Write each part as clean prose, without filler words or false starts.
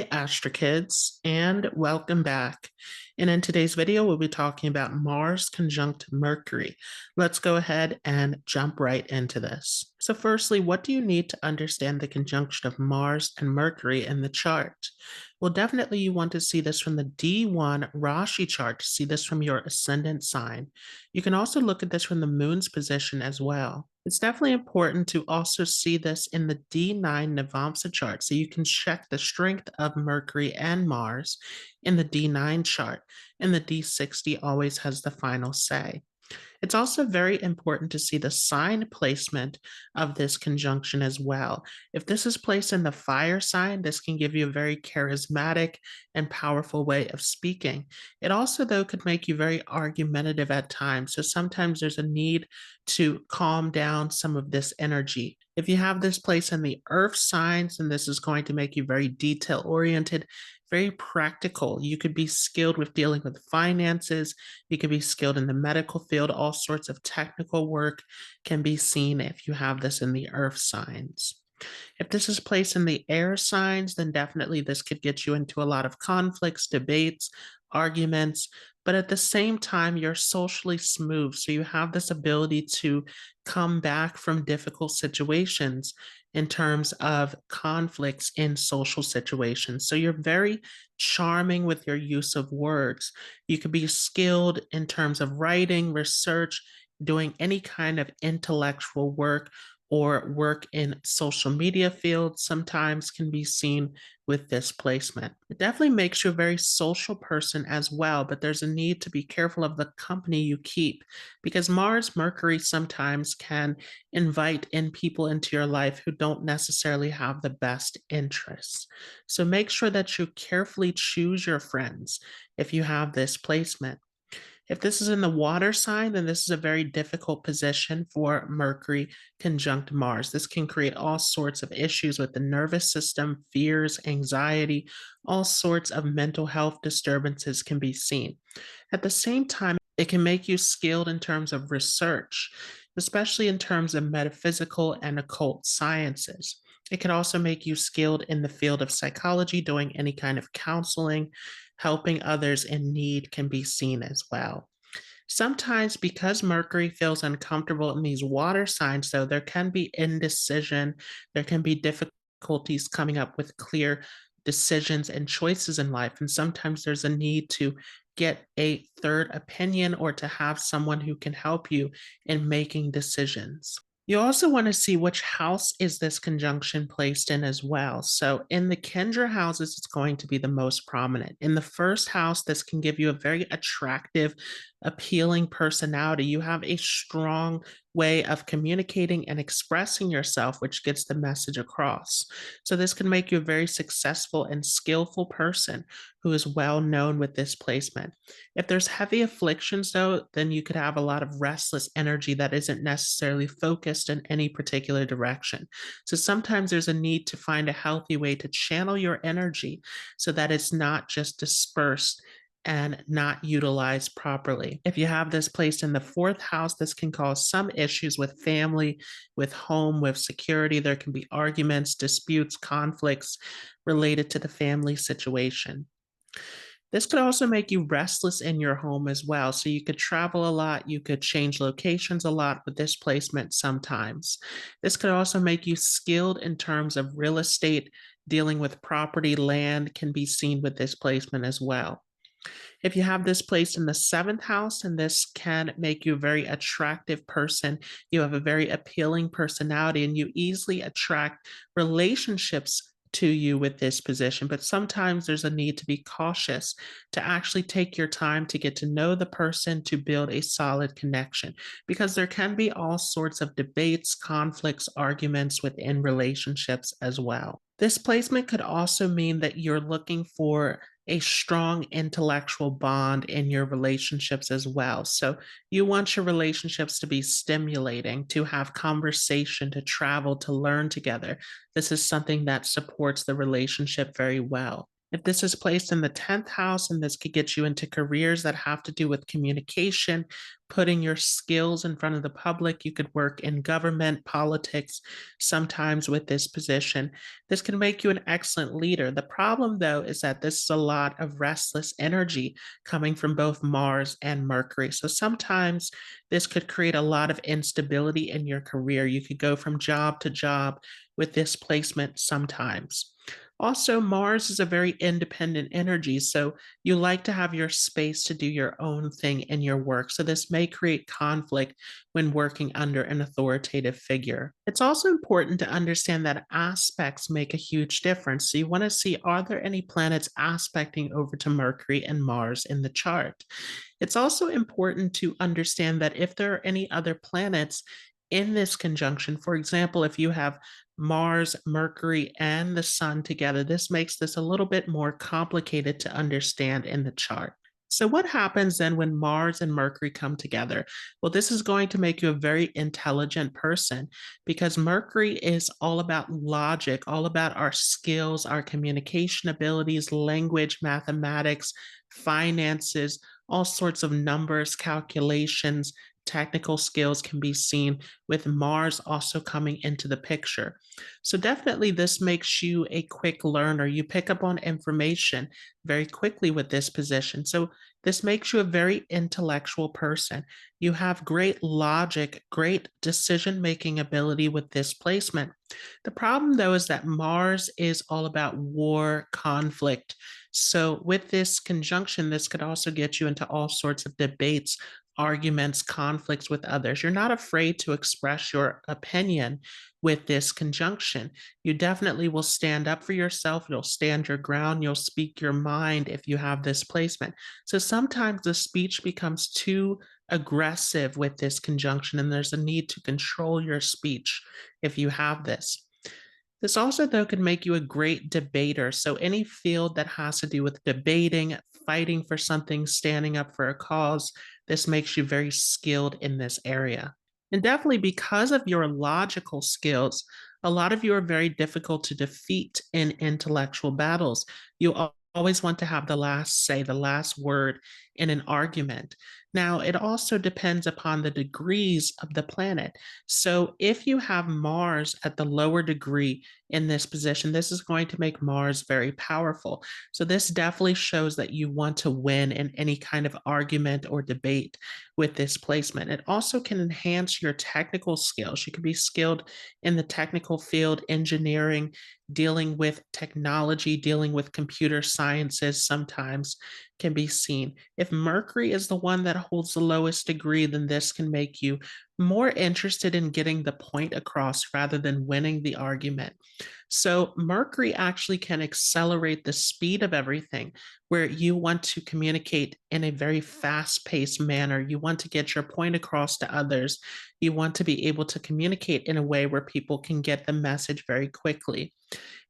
Hey Astro Kids, and welcome back. And in today's video, we'll be talking about Mars conjunct Mercury. Let's go ahead and jump right into this. So firstly, what do you need to understand the conjunction of Mars and Mercury in the chart? Well, definitely you want to see this from the D1 Rashi chart to see this from your ascendant sign. You can also look at this from the moon's position as well. It's definitely important to also see this in the D9 Navamsa chart so you can check the strength of Mercury and Mars in the D9 chart, and the D60 always has the final say. It's also very important to see the sign placement of this conjunction as well. If this is placed in the fire sign, this can give you a very charismatic and powerful way of speaking. It also, though, could make you very argumentative at times. So sometimes there's a need to calm down some of this energy. If you have this place in the earth signs, then this is going to make you very detail oriented, very practical. You could be skilled with dealing with finances. You could be skilled in the medical field. All sorts of technical work can be seen if you have this in the earth signs. If this is placed in the air signs, then definitely this could get you into a lot of conflicts, debates, arguments, but at the same time, you're socially smooth. So you have this ability to come back from difficult situations in terms of conflicts in social situations. So you're very charming with your use of words. You could be skilled in terms of writing, research, doing any kind of intellectual work or work in social media fields sometimes can be seen with this placement. It definitely makes you a very social person as well, but there's a need to be careful of the company you keep because Mars Mercury sometimes can invite in people into your life who don't necessarily have the best interests. So make sure that you carefully choose your friends if you have this placement. If this is in the water sign, then this is a very difficult position for Mercury conjunct Mars. This can create all sorts of issues with the nervous system, fears, anxiety, all sorts of mental health disturbances can be seen. At the same time, it can make you skilled in terms of research, especially in terms of metaphysical and occult sciences. It can also make you skilled in the field of psychology, doing any kind of counseling, helping others in need can be seen as well. Sometimes, because Mercury feels uncomfortable in these water signs, though, there can be indecision, there can be difficulties coming up with clear decisions and choices in life. And sometimes there's a need to get a third opinion or to have someone who can help you in making decisions. You also want to see which house is this conjunction placed in as well. So in the Kendra houses, it's going to be the most prominent. In the first house, this can give you a very attractive, appealing personality. You have a strong way of communicating and expressing yourself, which gets the message across. So this can make you a very successful and skillful person who is well known with this placement. If there's heavy afflictions, though, then you could have a lot of restless energy that isn't necessarily focused in any particular direction. So sometimes there's a need to find a healthy way to channel your energy so that it's not just dispersed and not utilized properly. If you have this placed in the fourth house, this can cause some issues with family, with home, with security. There can be arguments, disputes, conflicts related to the family situation. This could also make you restless in your home as well. So you could travel a lot, you could change locations a lot with this placement sometimes. This could also make you skilled in terms of real estate, dealing with property, land can be seen with this placement as well. If you have this placed in the seventh house, and this can make you a very attractive person, you have a very appealing personality, and you easily attract relationships to you with this position. But sometimes there's a need to be cautious to actually take your time to get to know the person to build a solid connection, because there can be all sorts of debates, conflicts, arguments within relationships as well. This placement could also mean that you're looking for a strong intellectual bond in your relationships as well. So you want your relationships to be stimulating, to have conversation, to travel, to learn together. This is something that supports the relationship very well. If this is placed in the 10th house, and this could get you into careers that have to do with communication, putting your skills in front of the public. You could work in government, politics, sometimes with this position. This can make you an excellent leader. The problem, though, is that this is a lot of restless energy coming from both Mars and Mercury. So sometimes this could create a lot of instability in your career. You could go from job to job with this placement sometimes. Also, Mars is a very independent energy, so you like to have your space to do your own thing in your work. So, this may create conflict when working under an authoritative figure. It's also important to understand that aspects make a huge difference. So, you want to see, are there any planets aspecting over to Mercury and Mars in the chart? It's also important to understand that if there are any other planets in this conjunction, for example, if you have Mars, Mercury, and the Sun together, this makes this a little bit more complicated to understand in the chart. So, what happens then when Mars and Mercury come together? Well, this is going to make you a very intelligent person because Mercury is all about logic, all about our skills, our communication abilities, language, mathematics, finances, all sorts of numbers, calculations, technical skills can be seen with Mars also coming into the picture. So, definitely, this makes you a quick learner. You pick up on information very quickly with this position. So, this makes you a very intellectual person. You have great logic, great decision making ability with this placement. The problem, though, is that Mars is all about war, conflict. So, with this conjunction, this could also get you into all sorts of debates, arguments, conflicts with others. You're not afraid to express your opinion with this conjunction. You definitely will stand up for yourself. You'll stand your ground. You'll speak your mind if you have this placement. So sometimes the speech becomes too aggressive with this conjunction, and there's a need to control your speech if you have this. This also, though, can make you a great debater. So, any field that has to do with debating, fighting for something, standing up for a cause, this makes you very skilled in this area. And definitely because of your logical skills, a lot of you are very difficult to defeat in intellectual battles. You always want to have the last say, the last word in an argument. Now, it also depends upon the degrees of the planet. So, if you have Mars at the lower degree in this position, this is going to make Mars very powerful. So, this definitely shows that you want to win in any kind of argument or debate with this placement. It also can enhance your technical skills. You can be skilled in the technical field, engineering, dealing with technology, dealing with computer sciences sometimes can be seen. If Mercury is the one that holds the lowest degree, then this can make you more interested in getting the point across rather than winning the argument. So, Mercury actually can accelerate the speed of everything where you want to communicate in a very fast paced manner. You want to get your point across to others. You want to be able to communicate in a way where people can get the message very quickly.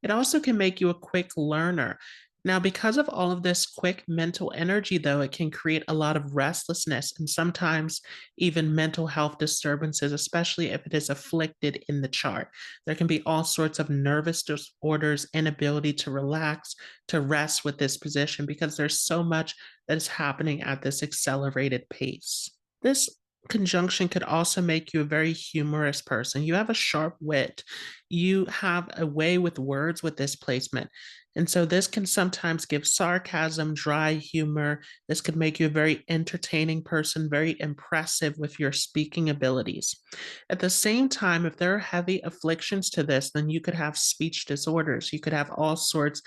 It also can make you a quick learner. Now, because of all of this quick mental energy, though, it can create a lot of restlessness and sometimes even mental health disturbances, especially if it is afflicted in the chart. There can be all sorts of nervous disorders, inability to relax, to rest with this position because there's so much that is happening at this accelerated pace. This conjunction could also make you a very humorous person. You have a sharp wit. You have a way with words with this placement. And so this can sometimes give sarcasm, dry humor. This could make you a very entertaining person, very impressive with your speaking abilities. At the same time, if there are heavy afflictions to this, then you could have speech disorders. You could have all sorts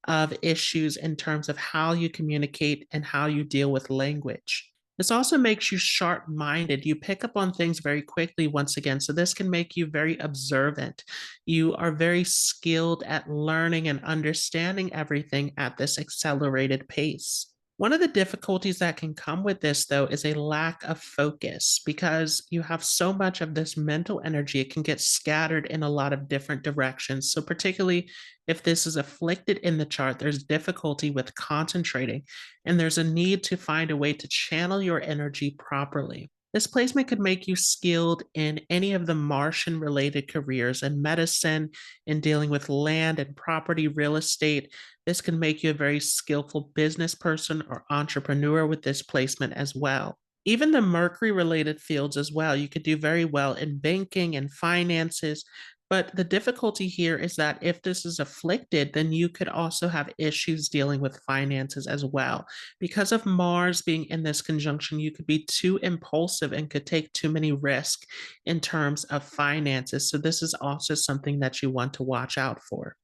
of issues in terms of how you communicate and how you deal with language. This also makes you sharp minded. You pick up on things very quickly, once again. So, this can make you very observant. You are very skilled at learning and understanding everything at this accelerated pace. One of the difficulties that can come with this, though, is a lack of focus because you have so much of this mental energy, it can get scattered in a lot of different directions. So, particularly if this is afflicted in the chart, there's difficulty with concentrating, and there's a need to find a way to channel your energy properly. This placement could make you skilled in any of the Martian related careers in medicine, in dealing with land and property, real estate. This can make you a very skillful business person or entrepreneur with this placement as well. Even the Mercury related fields as well, you could do very well in banking and finances. But the difficulty here is that if this is afflicted, then you could also have issues dealing with finances as well. Because of Mars being in this conjunction, you could be too impulsive and could take too many risks in terms of finances. So, this is also something that you want to watch out for.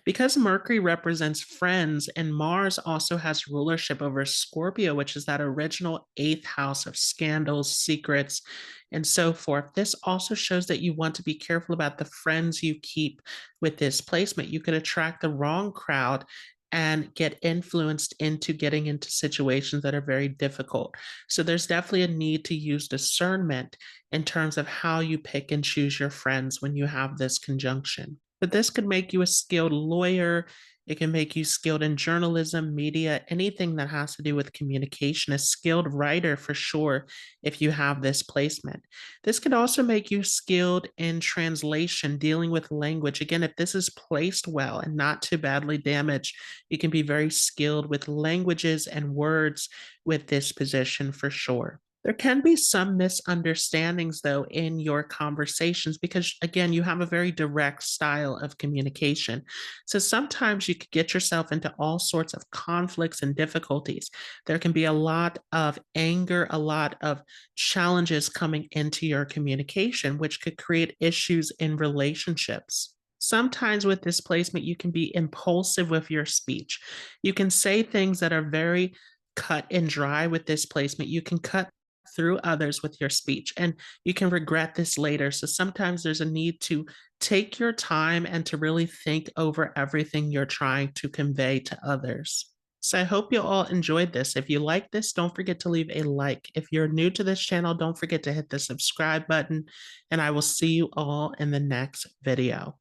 Because Mercury represents friends and Mars also has rulership over Scorpio, which is that original eighth house of scandals, secrets, and so forth. This also shows that you want to be careful about the friends you keep with this placement. You could attract the wrong crowd and get influenced into getting into situations that are very difficult. So there's definitely a need to use discernment in terms of how you pick and choose your friends when you have this conjunction. But this could make you a skilled lawyer. It can make you skilled in journalism, media, anything that has to do with communication, a skilled writer for sure, if you have this placement. This could also make you skilled in translation, dealing with language. Again, if this is placed well and not too badly damaged, you can be very skilled with languages and words with this position for sure. There can be some misunderstandings, though, in your conversations because, again, you have a very direct style of communication. So sometimes you could get yourself into all sorts of conflicts and difficulties. There can be a lot of anger, a lot of challenges coming into your communication, which could create issues in relationships. Sometimes with this placement, you can be impulsive with your speech. You can say things that are very cut and dry with this placement. You can cut through others with your speech, and you can regret this later. So sometimes there's a need to take your time and to really think over everything you're trying to convey to others. So I hope you all enjoyed this. If you like this, don't forget to leave a like. If you're new to this channel, don't forget to hit the subscribe button, and I will see you all in the next video.